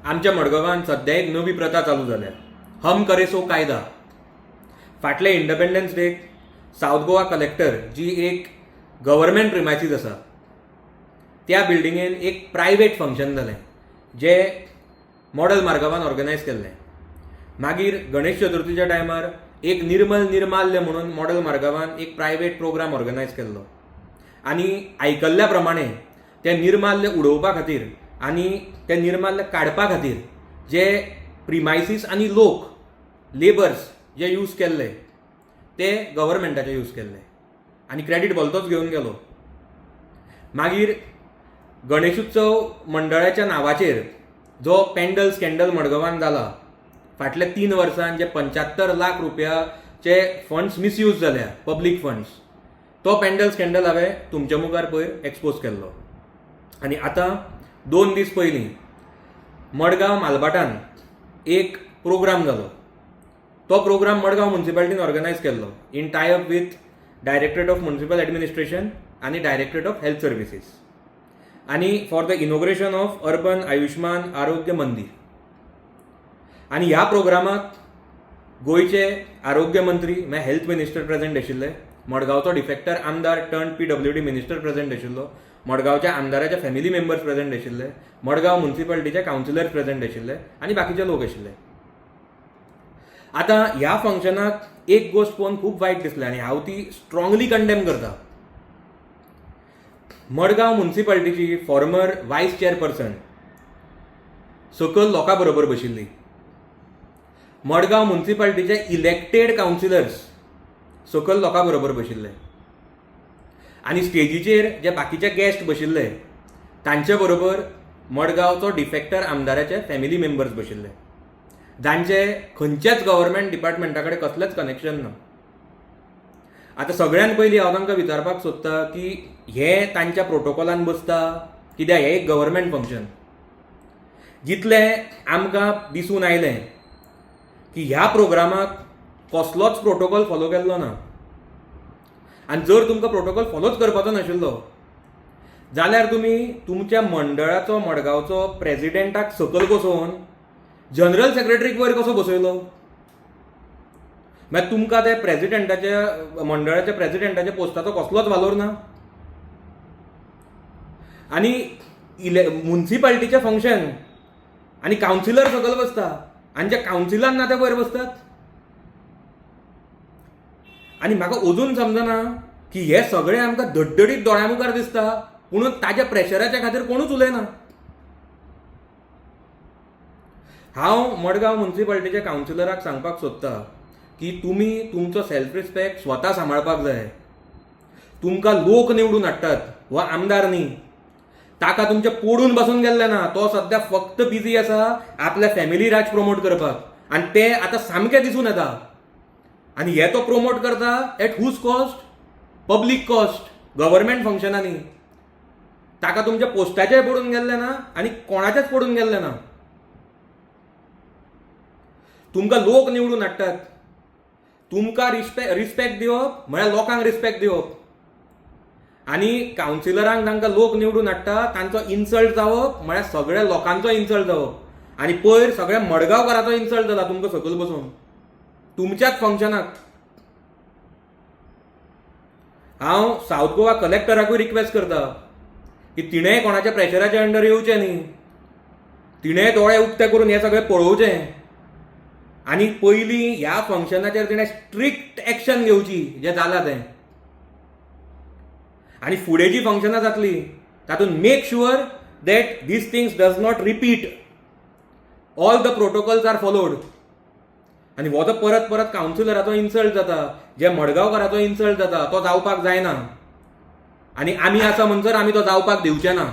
आमच्या मडगांवांत सध्या एक नवी प्रथा चालू जाल्या, हम करे सो कायदा. फाटले इंडिपेंडन्स डेक साऊथ गोवा कलेक्टर जी एक गव्हर्मेंट प्रिमायसीस आसा त्या बिल्डिंगेन एक प्रायवेट फंक्शन जालें जे मॉडल मार्गावान ऑर्गनायज केल्लें. मागीर गणेश चतुर्थीच्या टायमार एक निर्माल्य म्हणून मॉडल मार्गावान एक प्रायवेट प्रोग्राम ऑर्गनायज केल्लो आनी आयकल्ल्या प्रमाणे ते निर्माल्य उडोवपा खातीर आनी ते निर्माल्य काडपा खातीर जे प्रिमायसीस आनी लोक लेबर्स जे यूज केल्ले ते गव्हर्मेंटाचे यूज केल्ले आनी क्रेडीट भलतोच घेवन गेलो. मागीर गणेशोत्सव मंडळाच्या नांवाचेर जो पॅन्डल स्कॅन्डल मडगांवान जाला, फाटल्या 3 वर्सांत जे 75 लाख रुपयाचे फंड्स मिसयूज जाल्या, पब्लीक फंड्स, तो पॅन्डल स्कॅन्डल हांवें तुमच्या मुखार पयर एक्सपोज केल्लो. आनी आतां 2 दीस पयलीं मडगांव मालबाटान एक प्रोग्राम जालो. तो प्रोग्राम मडगांव म्युनिसिपालिटीन ऑर्गनायज केल्लो in tie up with directorate of municipal administration आनी डायरेक्टरेट ऑफ हेल्थ सर्विसीस आनी for the inauguration of urban Ayushman आरोग्य मंदिर. आनी ह्या प्रोग्रामाक गोंयचे आरोग्य मंत्री म्हळ्यार हेल्थ मिनिस्टर प्रेजेंट आशिल्ले, मडगांवचो डिफेक्टर आमदार टर्न PWD मिनिस्टर प्रेजेंट आशिल्लो, मडगांवच्या आमदाराचे फॅमिली मेंबर्स प्रेजेंट आशिल्ले, मडगांव म्युनिसिपालिटीचे कावन्सिलर्स प्रेजेंट आशिल्ले आनी बाकीचे लोक आशिल्ले. आतां ह्या फंक्शनाक एक गोश्ट पळोवन खूब वायट दिसलें आनी हांव ती स्ट्रॉंगली कंडेम करता. मडगांव म्युनिसिपालिटीची फॉर्मर वायस चेअरपर्सन सकयल लोकां बरोबर बशिल्ली. मडगांव म्युनिसिपालिटीचे इलेक्टेड कावन्सिलर्स सकयल लोकां बरोबर बशिल्ले आनी स्टेजीचेर जे बाकीचे गेस्ट बशिल्ले तांचे बरोबर मडगांवचो डिफेक्टर आमदाराचे फॅमिली मेंबर्स बशिल्ले, जांचे खंयच्याच गव्हर्मेंट डिपार्टमेंटा कडेन कसलेंच कनेक्शन ना. आतां सगळ्यान पयलीं हांव तांकां विचारपाक सोदतां की हे तांच्या प्रोटोकॉलान बसता, कित्याक हें एक गव्हर्मेंट फंक्शन. जितलें आमकां दिसून आयलें की ह्या प्रोग्रामाक कसलोच प्रोटोकॉल फॉलो केल्लो ना. आनी जर तुमकां प्रोटोकॉल फॉलोच करपाचो नाशिल्लो जाल्यार तुमी तुमच्या मंडळाचो मडगांवचो प्रेजिडेंटाक सकयल बसोवन जनरल सेक्रेटरीक वयर कसो बसयलो? मागीर तुमकां ते प्रेजिडेंटाच्या मंडळाच्या प्रेजिडेंटाच्या पोस्टाचो कसलोच वालोर ना. आनी म्युनिसिपालिटीचें फंक्शन आनी कावन्सिलर सकयल बसता आनी जे कावन्सिलान ना ते वयर बसतात. आनी म्हाका अजून समजना की हे सगळें आमकां धडधडीत दोळ्या मुखार दिसता पूण ताच्या प्रेशराच्या खातीर कोणूच उलयना. हांव मडगांव म्युनिसिपालिटीच्या कावन्सिलराक सांगपाक सोदतां की तुमी तुमचो सेल्फ रिस्पेक्ट स्वता सांबाळपाक जाय. तुमकां लोक निवडून हाडटात हो आमदार न्ही, ताका तुमचे पडून बसून गेल्ले ना. तो सध्या फक्त बिजी आसा आपल्या फॅमिली राज प्रमोट करपाक आनी ते आतां सामकें दिसून येता. आनी हे तो प्रमोट करता at whose cost? Public cost, government फंक्शनांनी. ताका तुमच्या पोस्टाचेय पडून गेल्ले ना आनी कोणाचेच पडून गेल्ले ना. तुमकां लोक निवडून हाडटात, तुमकां रिस्पेक्ट दिवप म्हळ्यार लोकांक रिस्पेक्ट दिवप. आनी कावन्सिलरांक तांकां लोक निवडून हाडटा तांचो इन्सल्ट जावप म्हळ्यार सगळ्या लोकांचो इन्सल्ट जावप. आनी पयर सगळ्या मडगांवकारांचो इन्सल्ट जाला तुमकां सकयल बसून तुमच्याच फंक्शनाक. हांव साऊथ गोवा कलेक्टराकूय रिक्वेस्ट करता की तिणेंय कोणाच्या प्रेशराच्या अंडर येवचें न्ही. तिणेंय दोळे उक्ते करून हें सगळें पळोवचें आनी पयलीं ह्या फंक्शनाचेर तिणें स्ट्रिक्ट एक्शन घेवची जें जालां तें. आनी फुडें जी फंक्शनां जातलीं तातूंत make sure that these things does not repeat. All the protocols are followed. आनी हो जो परत परत कावन्सिलराचो इन्सल्ट जाता, जे मडगांवकाराचो इन्सल्ट जाता, तो जावपाक जायना. आनी आमी आसा म्हणसर आमी तो जावपाक दिवचे ना.